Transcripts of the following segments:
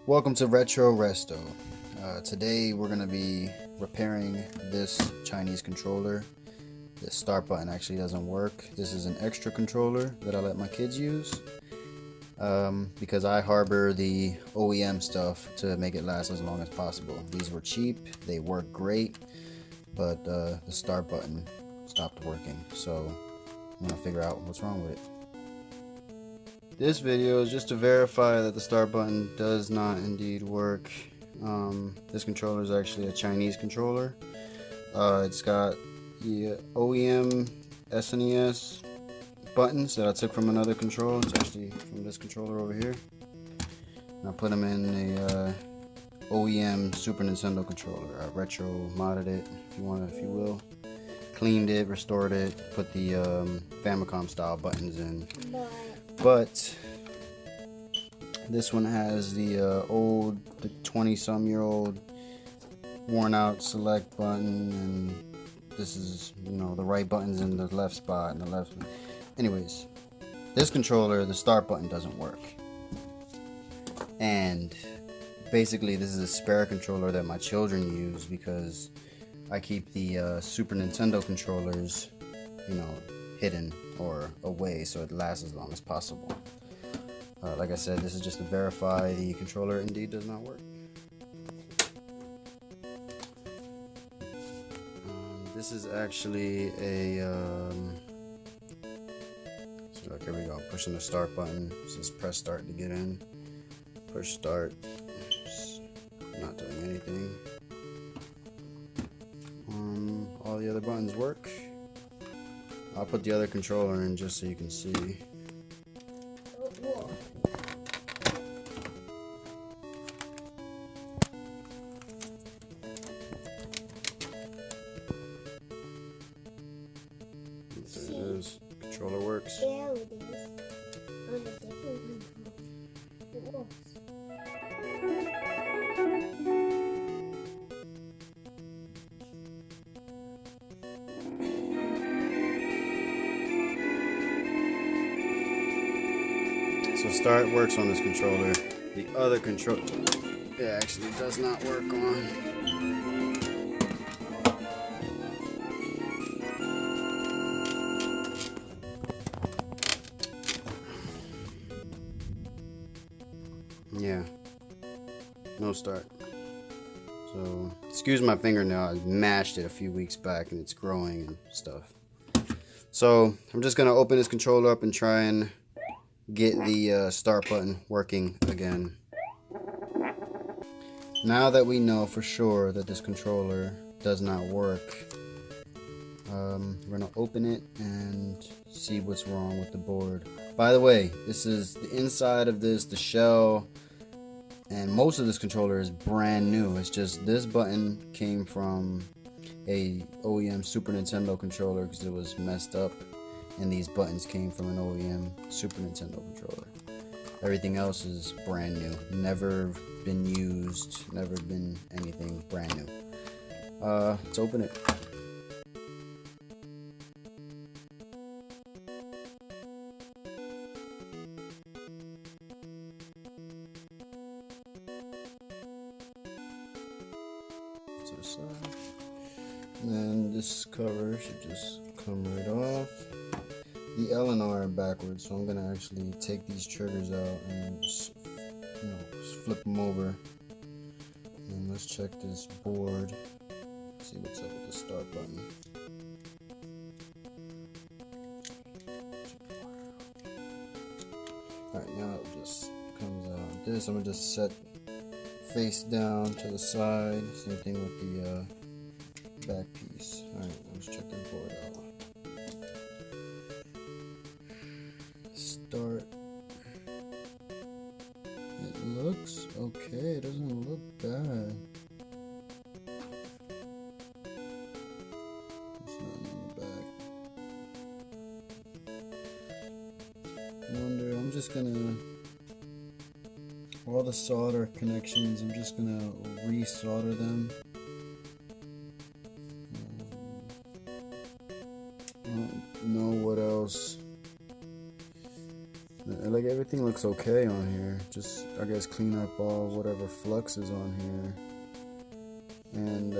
Welcome to Retro Resto. Today we're going to be repairing this Chinese controller. The start button actually doesn't work. This is an extra controller that I let my kids use because I harbor the OEM stuff to make it last as long as possible. These were cheap, they work great, but the start button stopped working, so I'm going to figure out what's wrong with it. This video is just to verify that the start button does not indeed work. This controller is actually a Chinese controller. It's got the OEM SNES buttons that I took from another controller. It's actually from this controller over here. And I put them in a OEM Super Nintendo controller. I retro modded it, if you will. Cleaned it, restored it, put the Famicom style buttons in. But this one has the old, 20-some-year-old worn out select button, and this is, the right button's in the left spot and the left. Anyways, this controller, the start button doesn't work. And basically this is a spare controller that my children use because I keep the Super Nintendo controllers, hidden or away so it lasts as long as possible. Like I said, this is just to verify the controller indeed does not work. This is actually a so look, here we go, pushing the start button. This is press start to get in, push start, not doing anything. All the other buttons work. I'll put the other controller in just so you can see. There it is. Controller works. There it is. On a different controller. It works. So start works on this controller. The other controller, it actually does not work on. Yeah, no start. So excuse my fingernail, I mashed it a few weeks back and it's growing and stuff. So I'm just gonna open this controller up and try and get the start button working again. Now that we know for sure that this controller does not work, we're gonna open it and see what's wrong with the board. By the way, this is the inside of this, the shell, and most of this controller is brand new. It's just this button came from a OEM Super Nintendo controller because it was messed up, and these buttons came from an OEM Super Nintendo controller. Everything else is brand new, never been used, never been anything, brand new. Let's open it. To the side. And then this cover should just come right off. The L and R are backwards, so I'm gonna actually take these triggers out and just flip them over. And let's check this board, see what's up with the start button. Alright, now it just comes out like this. I'm gonna just set face down to the side. Same thing with the back piece. Alright, let's check this board out. Start. It looks okay, it doesn't look bad. It's not in the back. I wonder, I'm just gonna, all the solder connections, I'm just gonna re-solder them. I don't know what else. like everything looks okay on here. Just, I guess, clean up all whatever flux is on here, and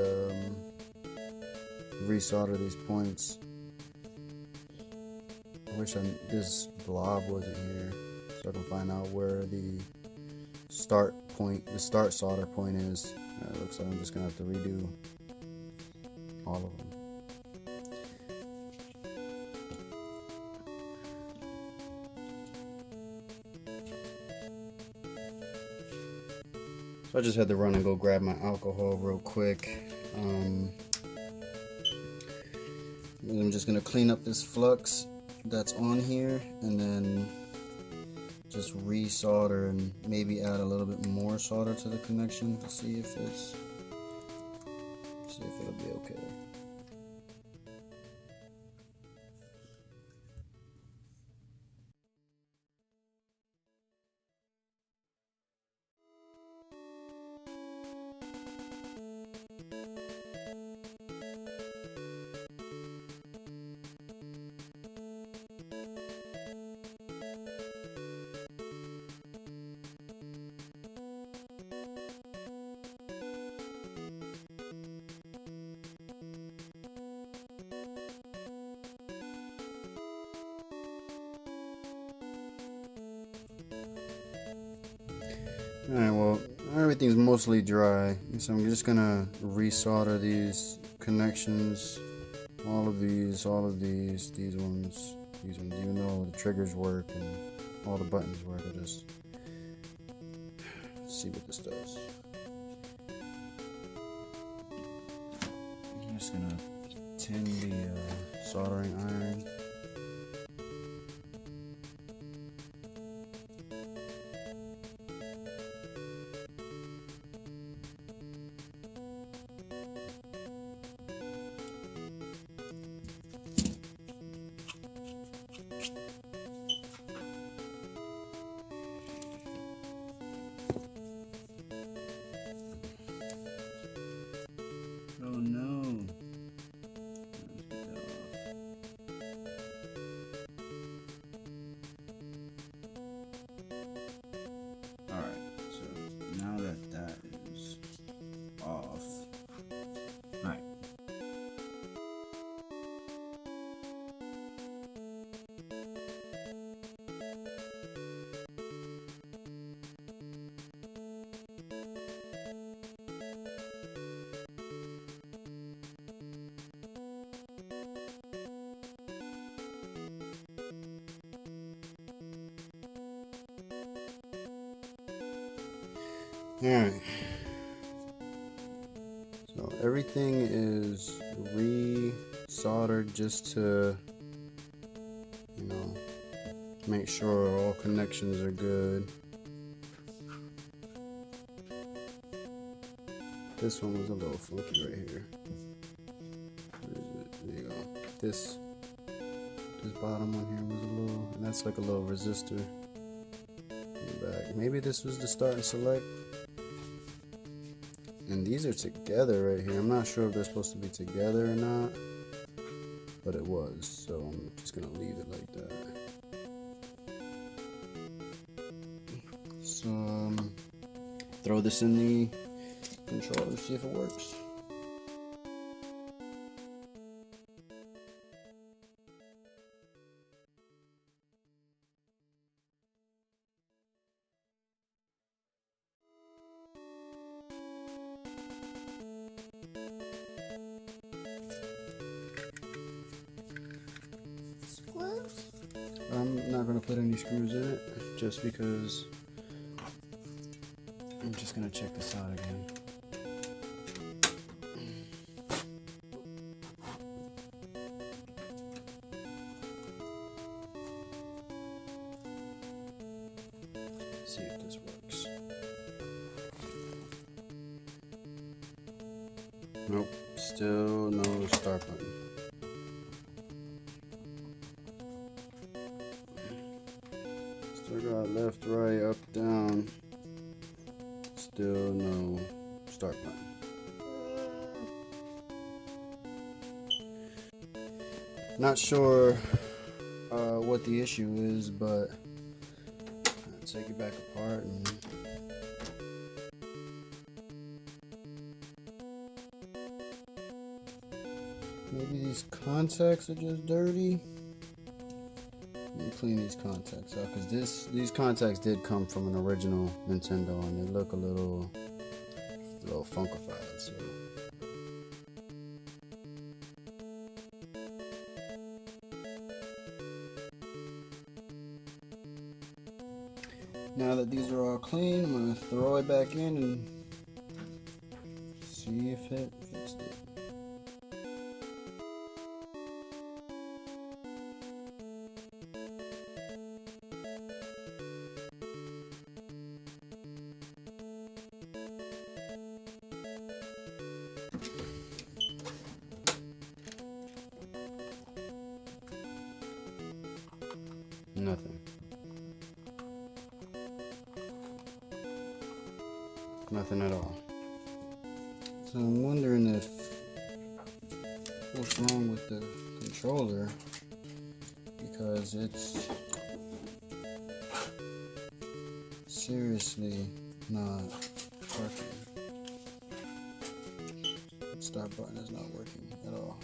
resolder these points. I wish this blob wasn't here, so I can find out where the start solder point is. It looks like I'm just gonna have to redo all of them. So I just had to run and go grab my alcohol real quick. I'm just gonna clean up this flux that's on here, and then just resolder and maybe add a little bit more solder to the connection to see if it'll be okay. Alright, well, everything's mostly dry, so I'm just gonna resolder these connections, all of these ones, even though the triggers work and all the buttons work. I just see what this does. I'm just gonna tin the soldering iron. Oh no. Let's get that off. Alright, so now that that is off. Alright. Alright, so everything is re-soldered just to, make sure all connections are good. This one was a little funky right here. Where is it? There you go. This bottom one here was a little, and that's like a little resistor in the back. Maybe this was the start and select. And these are together right here. I'm not sure if they're supposed to be together or not, but it was, so I'm just gonna leave it like that. So throw this in the controller, see if it works. I'm not going to put any screws in it, just because I'm just going to check this out again. See if this works. Nope, still no start button. Still got left, right, up, down. Still no start button. Not sure what the issue is, but take it back apart and maybe these contacts are just dirty. Let me clean these contacts out because these contacts did come from an original Nintendo and they look a little funkified. So now that these are all clean, I'm gonna throw it back in and see if it fixed it. Nothing. Nothing at all. So I'm wondering what's wrong with the controller, because it's seriously not working. The start button is not working at all.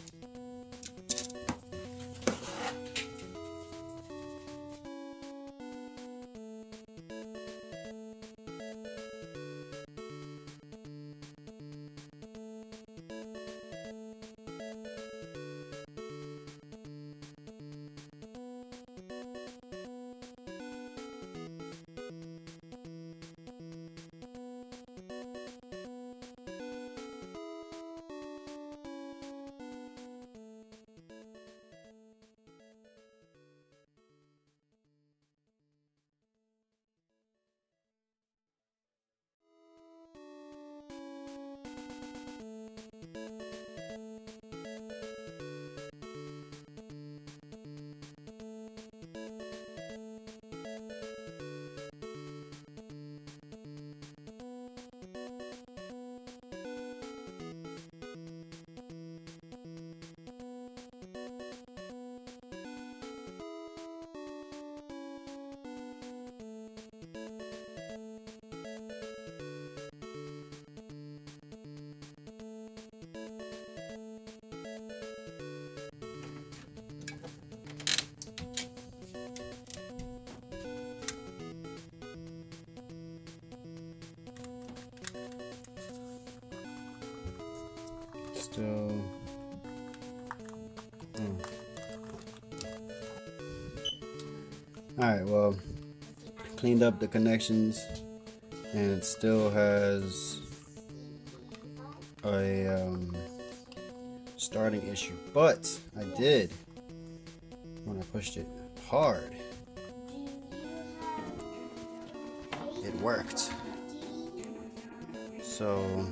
Still. Alright, well, cleaned up the connections and it still has a starting issue, but I did, when I pushed it hard, it worked. So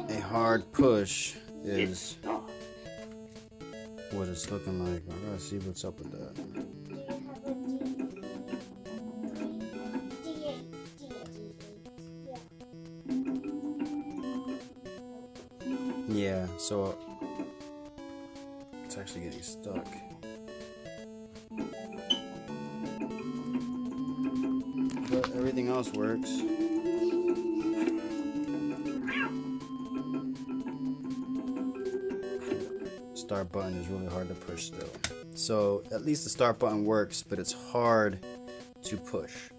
a hard push is what it's looking like. I gotta see what's up with that. Yeah, so it's actually getting stuck. But everything else works. Start button is really hard to push still. So at least the start button works, but it's hard to push.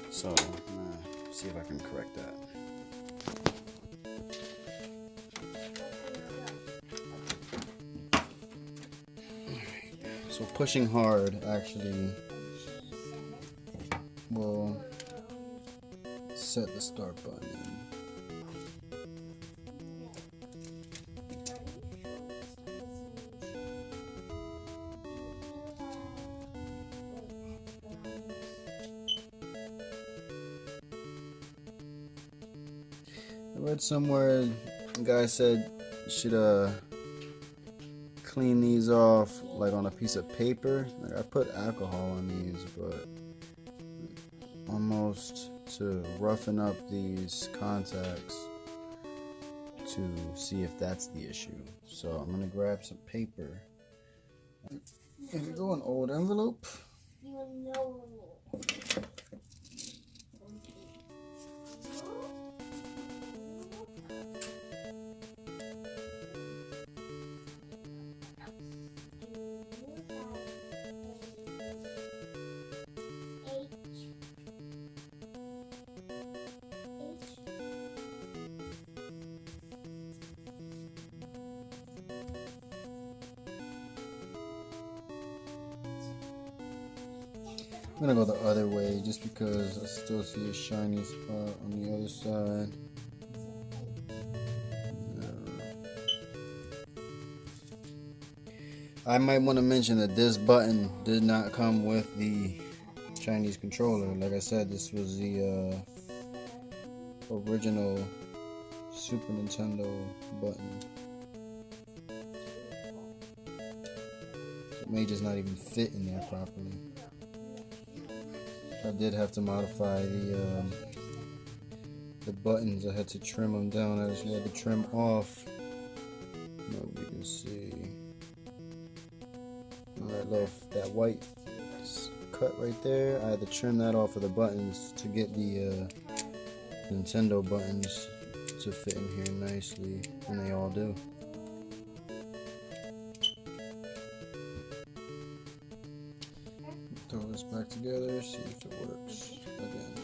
So I'm gonna see if I can correct that. So pushing hard actually will set the start button in. I read somewhere the guy said you should clean these off like on a piece of paper. Like I put alcohol on these, but almost to roughen up these contacts to see if that's the issue. So I'm gonna grab some paper. Here we go, an old envelope. You know me. I'm gonna go the other way just because I still see a shiny spot on the other side. I might want to mention that this button did not come with the Chinese controller. Like I said, this was the original Super Nintendo button. It may just not even fit in there properly. I did have to modify the buttons. I had to trim them down. I actually had to trim off. I don't know if you can see that white cut right there. I had to trim that off of the buttons to get the Nintendo buttons to fit in here nicely, and they all do. Throw this back together, see if it works again.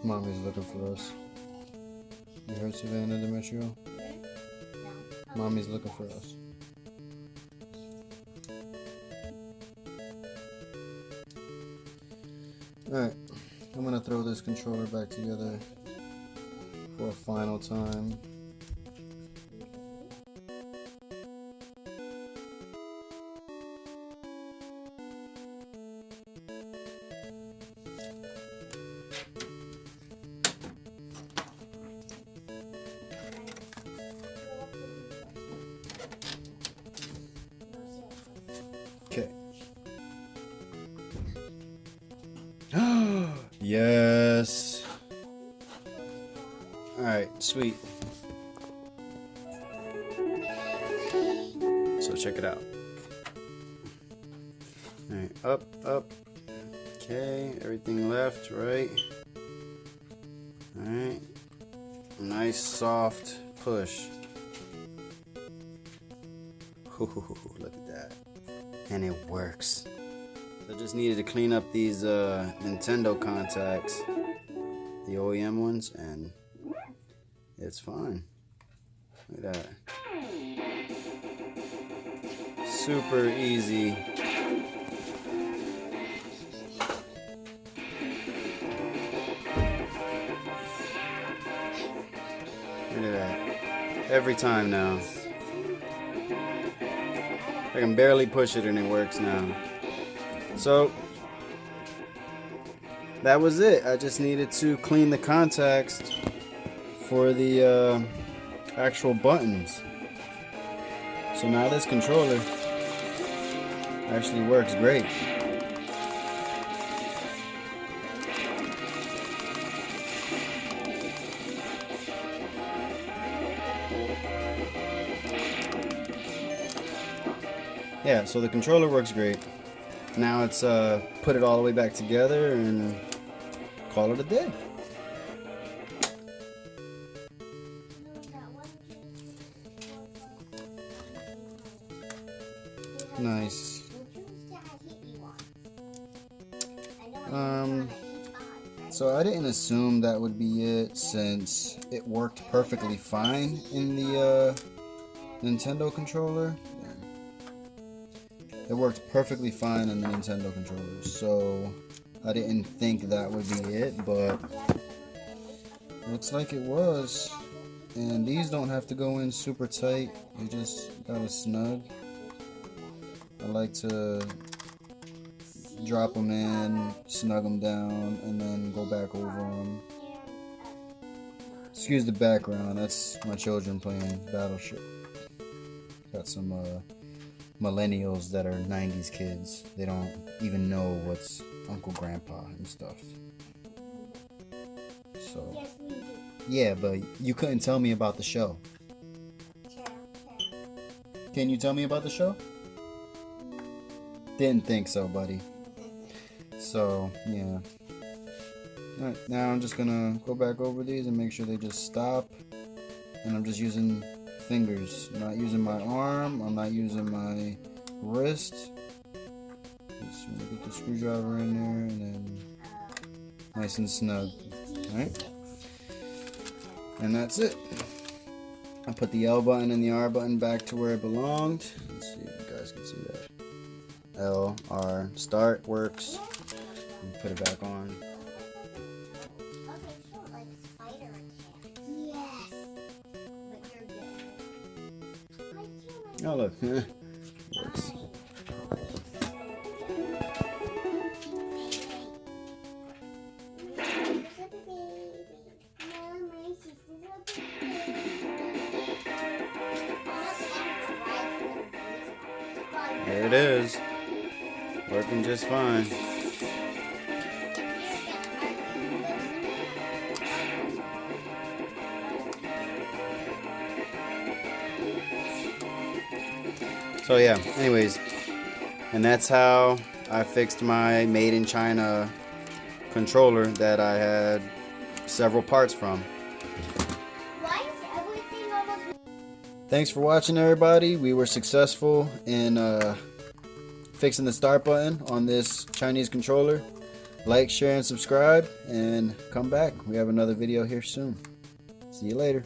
Mommy's looking for us. You heard Savannah, Demetrio? No. Mommy's looking for us. Alright, I'm gonna throw this controller back together for a final time. Okay. Yes. Alright, sweet. So check it out. Alright, up, up. Okay, everything left, right. Alright. Nice soft push. Look at that. And it works. I just needed to clean up these Nintendo contacts, the OEM ones, and it's fine. Look at that. Super easy. Look at that. Every time now. I can barely push it and it works now. So that was it. I just needed to clean the contacts for the actual buttons. So now this controller actually works great. Yeah, so the controller works great. Now it's put it all the way back together and call it a day. Nice. So I didn't assume that would be it since it worked perfectly fine in the Nintendo controller. It worked perfectly fine in the Nintendo controller, so I didn't think that would be it, but looks like it was. And these don't have to go in super tight, you just gotta snug. I like to drop them in, snug them down, and then go back over them. Excuse the background, that's my children playing Battleship. Got some millennials that are 90s kids. They don't even know what's Uncle Grandpa and stuff. So, Yes, we do. yeah, but you couldn't tell me about the show. Can you tell me about the show? Didn't think so, buddy. So, yeah. Alright, now I'm just gonna go back over these and make sure they just stop. And I'm just using fingers. I'm not using my arm. I'm not using my wrist. Just gonna get the screwdriver in there and then nice and snug. Alright? And that's it. I put the L button and the R button back to where it belonged. Let's see if you guys can see that. L, R, start, works. And put it back on. Oh look, works. There it is, working just fine. So yeah, anyways, and that's how I fixed my made in China controller that I had several parts from. Why is everything almost... Thanks for watching, everybody. We were successful in fixing the start button on this Chinese controller. Like, share, and subscribe, and come back. We have another video here soon. See you later.